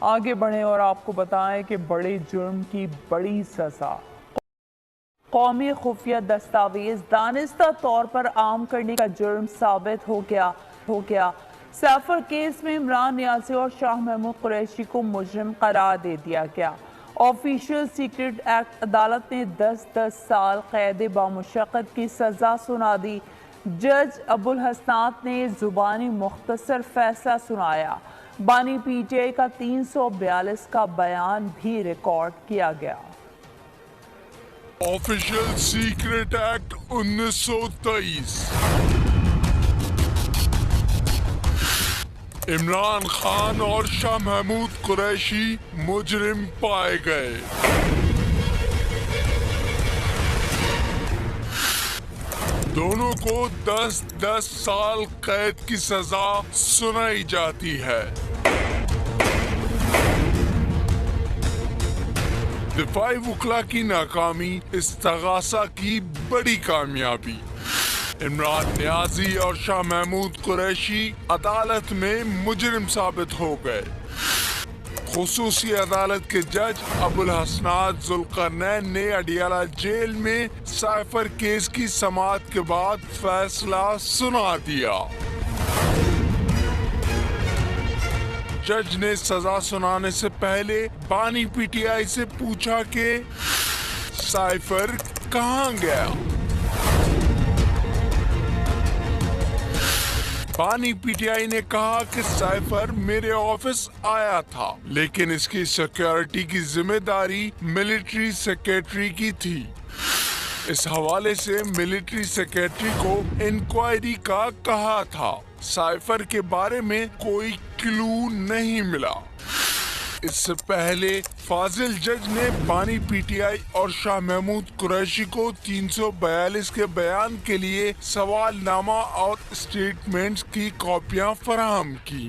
آگے بڑھیں اور آپ کو بتائیں کہ بڑے جرم کی بڑی سزا۔ قومی خفیہ دستاویز دانستہ طور پر عام کرنے کا جرم ثابت ہو گیا۔ سیفر کیس میں عمران نیازی اور شاہ محمود قریشی کو مجرم قرار دے دیا گیا۔ آفیشل سیکرٹ ایکٹ عدالت نے 10 سال قید بامشقت کی سزا سنا دی۔ جج ابوالحسنات نے زبانی مختصر فیصلہ سنایا۔ بانی پی ٹی آئی کا 342 کا بیان بھی ریکارڈ کیا گیا۔ Official secret act 1923 Imran Khan اور شاہ محمود قریشی مجرم پائے گئے۔ دونوں کو 10 سال قید کی سزا سنائی جاتی ہے۔ دفاعی وکلا کی ناکامی استغاثہ کی بڑی کامیابی۔ عمران نیازی اور شاہ محمود قریشی عدالت میں مجرم ثابت ہو گئے۔ خصوصی عدالت کے جج ابوالحسنات ذوالقرنین نے اڈیالہ جیل میں سائفر کیس کی سماعت کے بعد فیصلہ سنا دیا۔ جج نے سزا سنانے سے پہلے بانی پی ٹی آئی سے پوچھا کہ سائفر کہاں گیا؟ بانی پی ٹی آئی نے کہا کہ سائفر میرے آفس آیا تھا، لیکن اس کی سیکیورٹی کی ذمہ داری ملٹری سیکریٹری کی تھی۔ اس حوالے سے ملٹری سیکریٹری کو انکوائری کا کہا تھا۔ سائفر کے بارے میں کوئی کلو نہیں ملا۔ اس سے پہلے فاضل جج نے بانی پی ٹی آئی اور شاہ محمود قریشی کو 342 کے بیان کے لیے سوال نامہ اور اسٹیٹمنٹس کی کاپیاں فراہم کی۔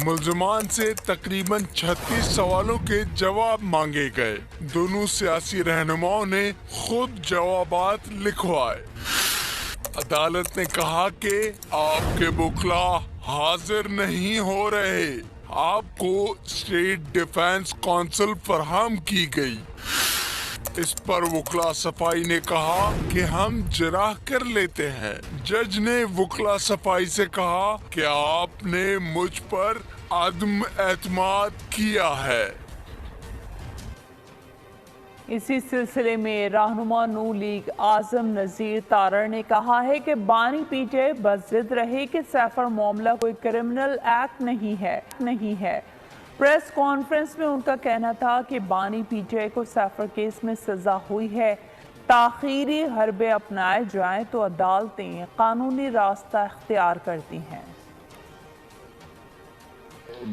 ملزمان سے تقریباً 36 سوالوں کے جواب مانگے گئے۔ دونوں سیاسی رہنماؤں نے خود جوابات لکھوائے۔ عدالت نے کہا کہ آپ کے وکلا حاضر نہیں ہو رہے، آپ کو اسٹیٹ ڈیفینس کونسل فراہم کی گئی۔ اس پر وکلا صفائی نے کہا کہ ہم جرح کر لیتے ہیں۔ جج نے وکلا صفائی سے کہا کہ آپ نے مجھ پر عدم اعتماد کیا ہے۔ اسی سلسلے میں رہنما نون لیگ اعظم نذیر تارڑ نے کہا ہے کہ بانی پی ٹی آئی بضد رہے کہ سیفر معاملہ کوئی کرمنل ایکٹ نہیں ہے۔ پریس کانفرنس میں ان کا کہنا تھا کہ بانی پی ٹی آئی کو سیفر کیس میں سزا ہوئی ہے، تاخیری حربے اپنائے جائیں تو عدالتیں قانونی راستہ اختیار کرتی ہیں۔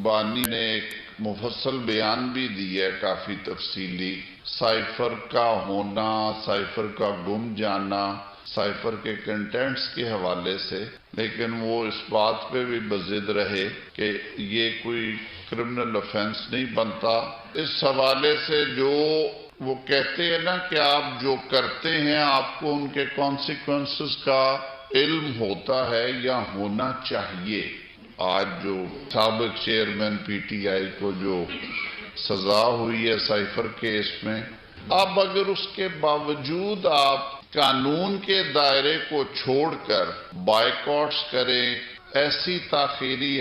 بانی نے ایک مفصل بیان بھی دیا ہے، کافی تفصیلی، سائفر کا ہونا، سائفر کا گم جانا، سائفر کے کنٹینٹس کے حوالے سے، لیکن وہ اس بات پہ بھی بضد رہے کہ یہ کوئی کرمنل افینس نہیں بنتا۔ اس حوالے سے جو وہ کہتے ہیں نا کہ آپ جو کرتے ہیں آپ کو ان کے کانسیکوینسز کا علم ہوتا ہے یا ہونا چاہیے۔ آج جو سابق چیئرمین پی ٹی آئی کو جو سزا ہوئی ہے سائفر کیس میں، اب اگر اس کے باوجود آپ قانون کے دائرے کو چھوڑ کر بائیکاٹس کریں، ایسے تاخیری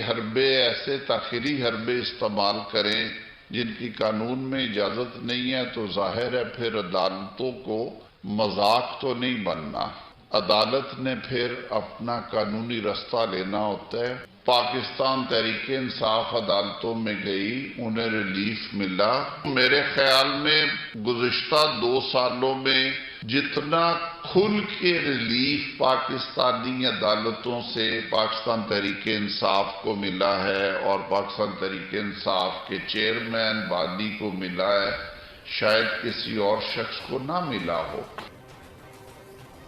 حربے استعمال کریں جن کی قانون میں اجازت نہیں ہے، تو ظاہر ہے پھر عدالتوں کو مذاق تو نہیں بننا۔ عدالت نے پھر اپنا قانونی راستہ لینا ہوتا ہے۔ پاکستان تحریک انصاف عدالتوں میں گئی، انہیں ریلیف ملا۔ میرے خیال میں گزشتہ 2 سالوں میں جتنا کھل کے ریلیف پاکستانی عدالتوں سے پاکستان تحریک انصاف کو ملا ہے اور پاکستان تحریک انصاف کے چیئرمین بانی کو ملا ہے، شاید کسی اور شخص کو نہ ملا ہو۔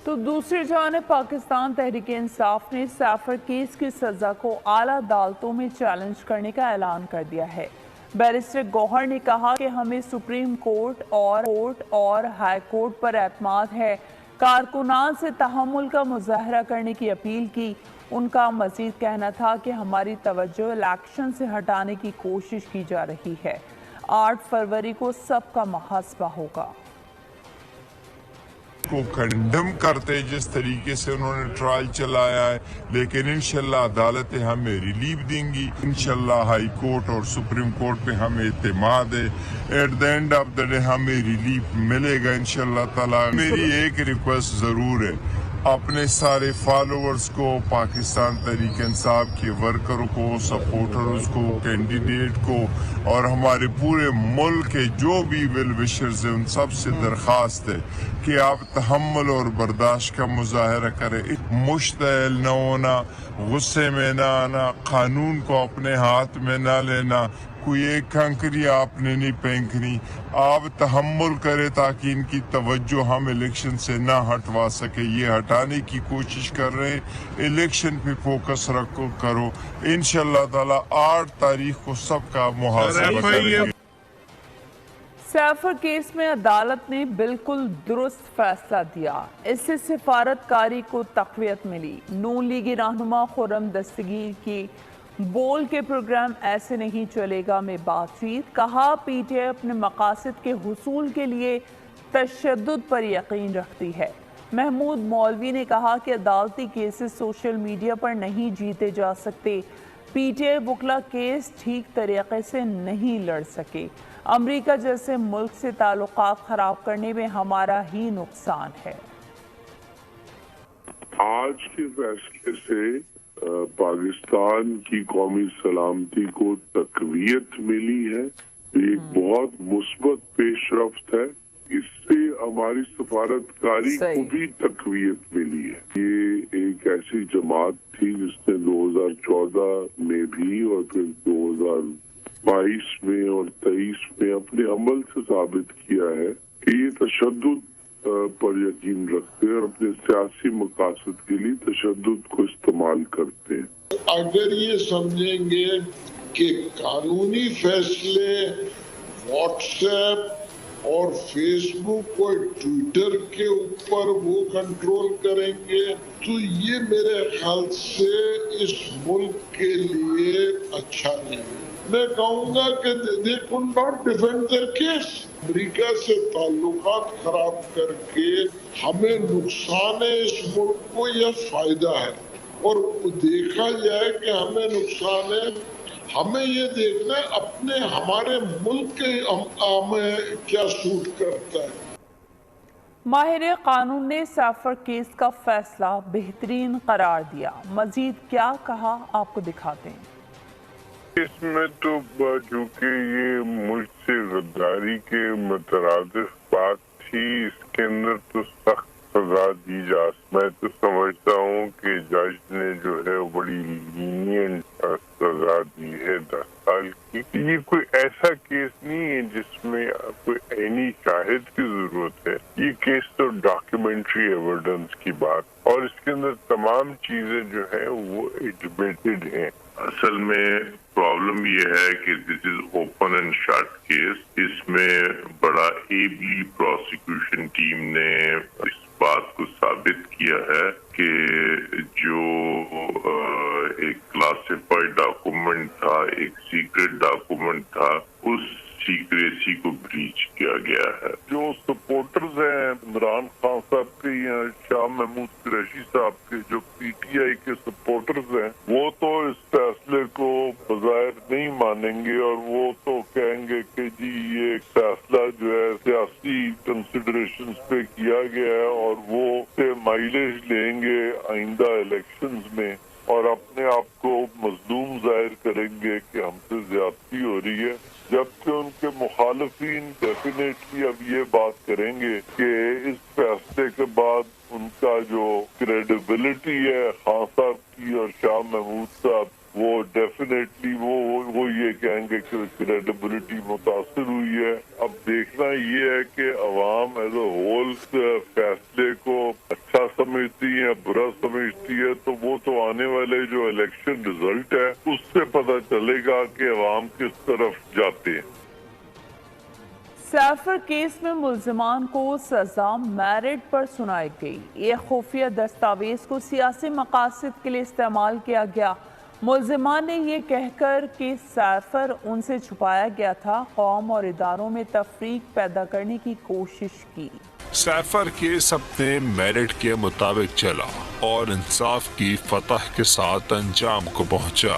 تو دوسری جانب پاکستان تحریک انصاف نے سیفر کیس کی سزا کو اعلیٰ عدالتوں میں چیلنج کرنے کا اعلان کر دیا ہے۔ بیرسٹر گوہر نے کہا کہ ہمیں سپریم کورٹ اور ہائی کورٹ پر اعتماد ہے۔ کارکنان سے تحمل کا مظاہرہ کرنے کی اپیل کی۔ ان کا مزید کہنا تھا کہ ہماری توجہ الیکشن سے ہٹانے کی کوشش کی جا رہی ہے۔ 8 فروری کو سب کا محاسبہ ہوگا۔ کو کنڈم کرتے جس طریقے سے انہوں نے ٹرائل چلایا ہے، لیکن انشاءاللہ عدالتیں ہمیں ریلیف دیں گی۔ انشاءاللہ ہائی کورٹ اور سپریم کورٹ پہ ہمیں اعتماد ہے۔ At the end of the day ہمیں ریلیف ملے گا انشاءاللہ تعالی۔ میری ایک ریکویسٹ ضرور ہے، اپنے سارے فالوورز کو، پاکستان تحریک انصاف کے ورکروں کو، سپورٹرز کو، کینڈیڈیٹ کو اور ہمارے پورے ملک کے جو بھی ویل وشرز ہیں، ان سب سے درخواست ہے کہ آپ تحمل اور برداشت کا مظاہرہ کریں، مشتعل نہ ہونا، غصے میں نہ آنا، قانون کو اپنے ہاتھ میں نہ لینا، کوئی ایک کنکری آپ نے نہیں پھینکنی۔ آپ تحمل کرے تاکہ ان کی توجہ ہم الیکشن سے نہ ہٹوا سکے۔ یہ ہٹانے کی کوشش کر رہے ہیں، الیکشن پہ فوکس کرو۔ انشاءاللہ تعالی 8 تاریخ کو سب کا محاسبہ کریں گے۔ سیفر کیس میں عدالت نے بالکل درست فیصلہ دیا، اس سے سفارت کاری کو تقویت ملی۔ نون لیگی رہنما خرم دستگیر کی بول کے پروگرام ایسے نہیں چلے گا میں بات چیت، کہا پی ٹی آئی اپنے مقاصد کے حصول کے لیے تشدد پر یقین رکھتی ہے۔ محمود مولوی نے کہا کہ عدالتی کیسز سوشل میڈیا پر نہیں جیتے جا سکتے، پی ٹی آئی وکلا کیس ٹھیک طریقے سے نہیں لڑ سکے، امریکہ جیسے ملک سے تعلقات خراب کرنے میں ہمارا ہی نقصان ہے۔ آج کے فیصلے سے پاکستان کی قومی سلامتی کو تقویت ملی ہے، ایک بہت مثبت پیش رفت ہے۔ اس سے ہماری سفارتکاری کو بھی تقویت ملی ہے۔ یہ ایک ایسی جماعت تھی جس نے 2014 میں بھی اور پھر 2022 میں اور 23 میں اپنے عمل سے ثابت کیا ہے کہ یہ تشدد پر یقین رکھتے ہیں اور اپنے سیاسی مقاصد کے لیے تشدد کو استعمال کرتے ہیں۔ اگر یہ سمجھیں گے کہ قانونی فیصلے واٹس ایپ اور فیس بک اور ٹویٹر کے اوپر وہ کنٹرول کریں گے تو یہ میرے خیال سے اس ملک کے لیے اچھا نہیں ہے۔ میں کہوں گا کہ they could not defend their case۔ امریکہ سے تعلقات خراب کر کے ہمیں نقصان ہے اس ملک کو یا فائدہ ہے، اور دیکھا جائے کہ ہمیں نقصان ہے، ہمیں یہ دیکھنا ہے ہمارے ملک کے میں کیا سوٹ کرتا ہے۔ ماہر قانون نے سیفر کیس کا فیصلہ بہترین قرار دیا، مزید کیا کہا آپ کو دکھاتے ہیں۔ اس میں تو چونکہ یہ مجھ سے غداری کے مترادف بات تھی، اس کے اندر تو سخت سزا دی جا۔ میں تو سمجھتا ہوں کہ جج نے جو ہے بڑی لینینٹ سزا دی ہے 10 سال کی۔ یہ کوئی ایسا کیس نہیں ہے جس میں کوئی عینی شاہد کی ضرورت ہے، یہ کیس تو ڈاکیومنٹری ایویڈنس کی بات، اور اس کے اندر تمام چیزیں جو ہیں وہ ایڈمیٹڈ ہیں۔ اصل میں پرابلم یہ ہے کہ this is open and shut case. اس میں بڑا ایبلی پروسیکیوشن ٹیم نے اس بات کو ثابت کیا ہے کہ جو ایک کلاسیفائڈ ڈاکومنٹ تھا، ایک سیکرٹ ڈاکومنٹ تھا، اس سیکریسی کو بریچ کیا گیا ہے۔ جو سپورٹرز ہیں عمران خان صاحب کے یا شاہ محمود قریشی صاحب کے، جو پی ٹی آئی کے سپورٹرز ہیں، وہ تو اس فیصلے کو بظاہر نہیں مانیں گے اور وہ تو کہیں گے کہ جی یہ فیصلہ جو ہے سیاسی کنسیڈریشنز پہ کیا گیا ہے اور وہ مائلیج لیں گے آئندہ الیکشنز میں اور اپنے آپ کو مظلوم ظاہر کریں گے کہ ہم سے زیادتی ہو رہی ہے، جبکہ ان کے مخالفین ڈیفینیٹلی اب یہ بات کریں گے کہ اس فیصلے کے بعد ان کا جو کریڈیبلٹی ہے خان صاحب کی اور شاہ محمود صاحب، وہ ڈیفینیٹلی وہ یہ کہیں گے کہ کریڈیبلٹی متاثر ہوئی ہے۔ اب دیکھنا یہ ہے کہ عوام ایز اے ہول فیصلے کو اچھا سمجھتی ہے برا سمجھتی ہے، تو وہ تو آنے والے جو الیکشن ریزلٹ ہے اس سے پتہ چلے گا کہ عوام کس طرف جاتے ہیں۔ سیفر کیس میں ملزمان کو سزا میرٹ پر سنائی گئی۔ یہ خفیہ دستاویز کو سیاسی مقاصد کے لیے استعمال کیا گیا۔ ملزمان نے یہ کہہ کر کہ سیفر ان سے چھپایا گیا تھا، قوم اور اداروں میں تفریق پیدا کرنے کی کوشش کی۔ سیفر کیس اپنے میرٹ کے مطابق چلا اور انصاف کی فتح کے ساتھ انجام کو پہنچا۔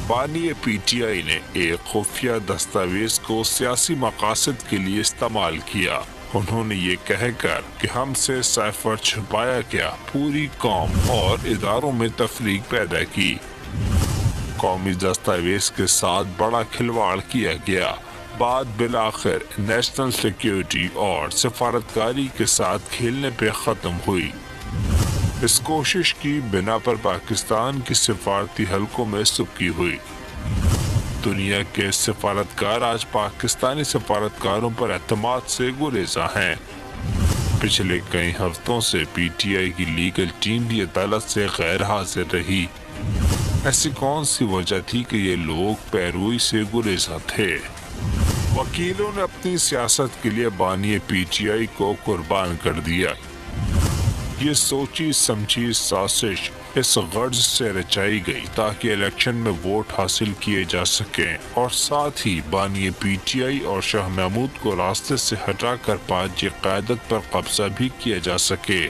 بانی پی ٹی آئی نے ایک خفیہ دستاویز کو سیاسی مقاصد کے لیے استعمال کیا۔ انہوں نے یہ کہہ کر کہ ہم سے سیفر چھپایا گیا، پوری قوم اور اداروں میں تفریق پیدا کی۔ قومی دستاویز کے ساتھ بڑا کھلواڑ کیا گیا۔ بات بالآخر نیشنل سیکیورٹی اور سفارتکاری کے ساتھ کھیلنے پہ ختم ہوئی۔ اس کوشش کی بنا پر پاکستان کی سفارتی حلقوں میں سبکی ہوئی۔ دنیا کے سفارتکار آج پاکستانی سفارتکاروں پر اعتماد سے گریزاں ہیں۔ پچھلے کئی ہفتوں سے پی ٹی آئی کی لیگل ٹیم بھی عدالت سے غیر حاضر رہی۔ ایسی کون سی وجہ تھی کہ یہ لوگ پیروئی سے گریزاں تھے؟ وکیلوں نے اپنی سیاست کے لیے بانی پی ٹی آئی کو قربان کر دیا۔ یہ سوچی سمجھی سازش اس غرض سے رچائی گئی تاکہ الیکشن میں ووٹ حاصل کیے جا سکیں اور ساتھ ہی بانی پی ٹی آئی اور شاہ محمود کو راستے سے ہٹا کر پاجی قیادت پر قبضہ بھی کیا جا سکے۔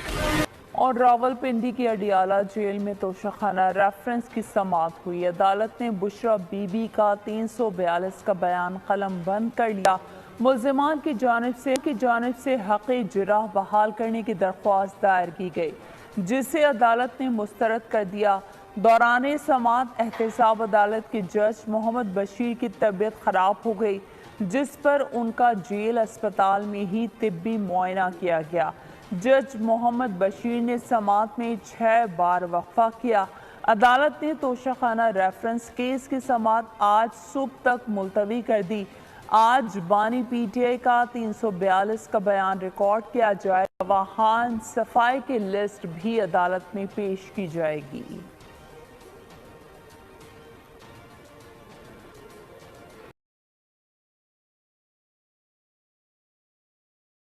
اور راول پنڈی کی اڈیالہ جیل میں توشخانہ ریفرنس کی سماعت ہوئی۔ عدالت نے بشرا بی بی کا 342 کا بیان قلم بند کر لیا۔ ملزمان کی جانب سے حق جرح بحال کرنے کی درخواست دائر کی گئی، جسے عدالت نے مسترد کر دیا۔ دوران سماعت احتساب عدالت کے جج محمد بشیر کی طبیعت خراب ہو گئی، جس پر ان کا جیل اسپتال میں ہی طبی معائنہ کیا گیا۔ جج محمد بشیر نے سماعت میں 6 بار وقفہ کیا۔ عدالت نے توشخانہ ریفرنس کیس کی سماعت آج صبح تک ملتوی کر دی۔ آج بانی پی ٹی آئی کا 342 کا بیان ریکارڈ کیا جائے۔ گواہان صفائی کی لسٹ بھی عدالت میں پیش کی جائے گی۔